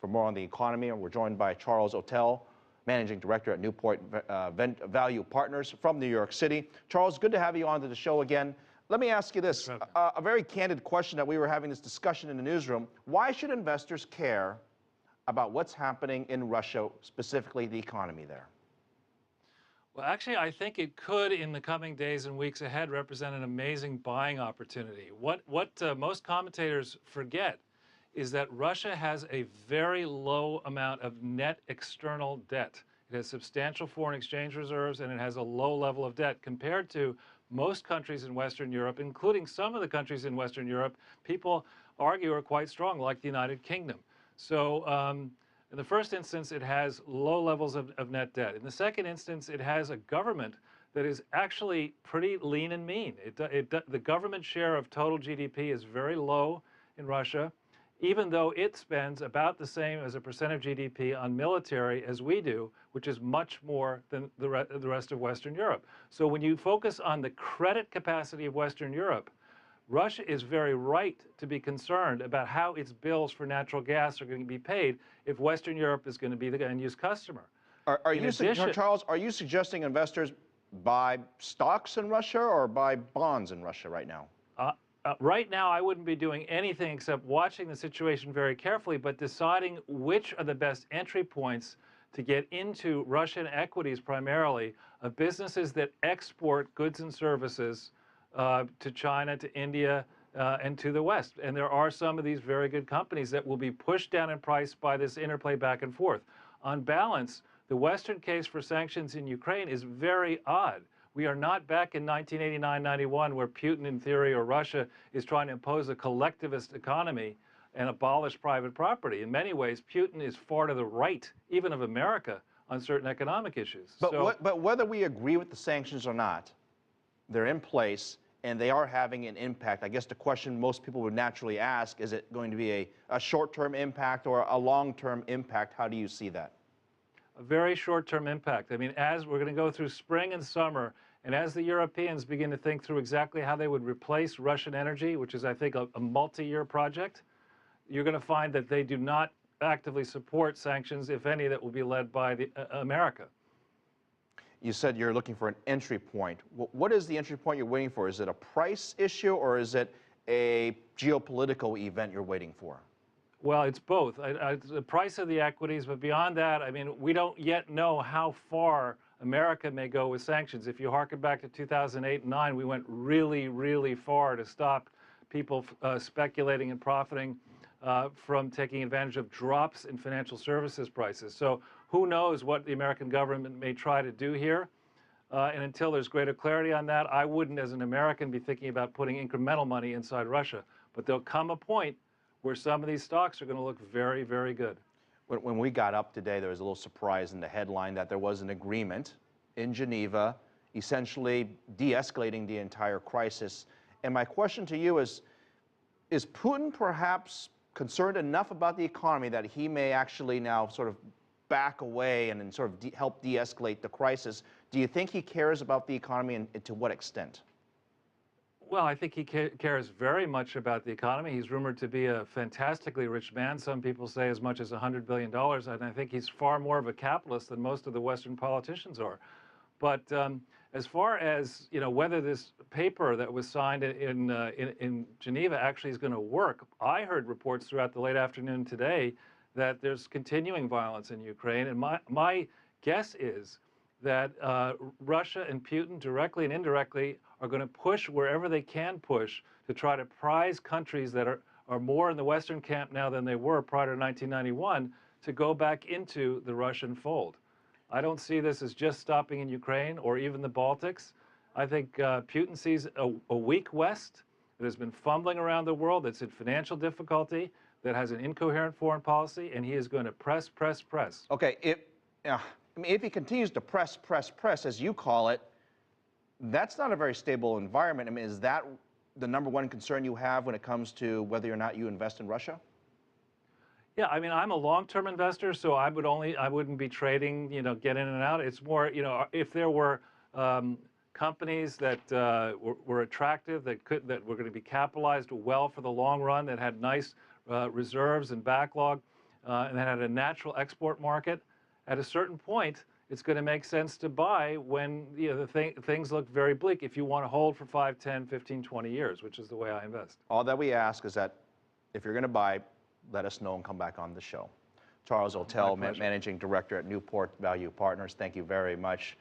For more on the economy, we're joined by Charles Ortel, Managing Director at Newport Value Partners from New York City. Charles, good to have you on to the show again. Let me ask you this, a very candid question that we were having this discussion in the newsroom. Why should investors care about what's happening in Russia, specifically the economy there? Well, actually, I think it could, in the coming days and weeks ahead, represent an amazing buying opportunity. What most commentators forget is that Russia has a very low amount of net external debt. It has substantial foreign exchange reserves, and it has a low level of debt compared to most countries in Western Europe, including some of the countries in Western Europe, people argue are quite strong, like the United Kingdom. So in the first instance, it has low levels of net debt. In the second instance, it has a government that is actually pretty lean and mean. The government share of total GDP is very low in Russia, even though it spends about the same as a percent of GDP on military as we do, which is much more than the rest of Western Europe. So when you focus on the credit capacity of Western Europe, Russia is very right to be concerned about how its bills for natural gas are going to be paid if Western Europe is going to be the end-use customer. Charles, are you suggesting investors buy stocks in Russia or buy bonds in Russia right now? Right now, I wouldn't be doing anything except watching the situation very carefully, but deciding which are the best entry points to get into Russian equities primarily of businesses that export goods and services to China, to India, and to the West. And there are some of these very good companies that will be pushed down in price by this interplay back and forth. On balance, the Western case for sanctions in Ukraine is very odd. We are not back in 1989-91 where Putin, in theory, or Russia is trying to impose a collectivist economy and abolish private property. In many ways, Putin is far to the right, even of America, on certain economic issues. But whether we agree with the sanctions or not, they're in place and they are having an impact. I guess the question most people would naturally ask, is it going to be a short-term impact or a long-term impact? How do you see that? A very short-term impact. I mean, as we're going to go through spring and summer, and as the Europeans begin to think through exactly how they would replace Russian energy, which is, I think, a multi-year project, you're going to find that they do not actively support sanctions, if any, that will be led by America. You said you're looking for an entry point. What is the entry point you're waiting for? Is it a price issue or is it a geopolitical event you're waiting for? Well, it's both. The price of the equities, but beyond that, I mean, we don't yet know how far America may go with sanctions. If you harken back to 2008 and 9, we went really, really far to stop people speculating and profiting from taking advantage of drops in financial services prices. So who knows what the American government may try to do here. And until there's greater clarity on that, I wouldn't, as an American, be thinking about putting incremental money inside Russia. But there'll come a point where some of these stocks are going to look very, very good. When we got up today, there was a little surprise in the headline that there was an agreement in Geneva essentially de-escalating the entire crisis. And my question to you is Putin perhaps concerned enough about the economy that he may actually now sort of back away and sort of help de-escalate the crisis? Do you think he cares about the economy and to what extent? Well, I think he cares very much about the economy. He's rumored to be a fantastically rich man. Some people say as much as $100 billion. And I think he's far more of a capitalist than most of the Western politicians are. But as far as whether this paper that was signed in Geneva actually is going to work, I heard reports throughout the late afternoon today that there's continuing violence in Ukraine. And my guess is that Russia and Putin, directly and indirectly, are going to push wherever they can push to try to prize countries that are more in the Western camp now than they were prior to 1991 to go back into the Russian fold. I don't see this as just stopping in Ukraine or even the Baltics. I think Putin sees a weak West that has been fumbling around the world, that's in financial difficulty, that has an incoherent foreign policy, and he is going to press. Okay, if he continues to press, as you call it, that's not a very stable environment. I mean, is that the number one concern you have when it comes to whether or not you invest in Russia? Yeah, I mean, I'm a long-term investor, so I wouldn't be trading, get in and out. It's more, if there were companies that were attractive, that were going to be capitalized well for the long run, that had nice reserves and backlog, and that had a natural export market, at a certain point, it's going to make sense to buy when things look very bleak if you want to hold for 5, 10, 15, 20 years, which is the way I invest. All that we ask is that if you're going to buy, let us know and come back on the show. Charles Ortel, Managing Director at Newport Value Partners, thank you very much.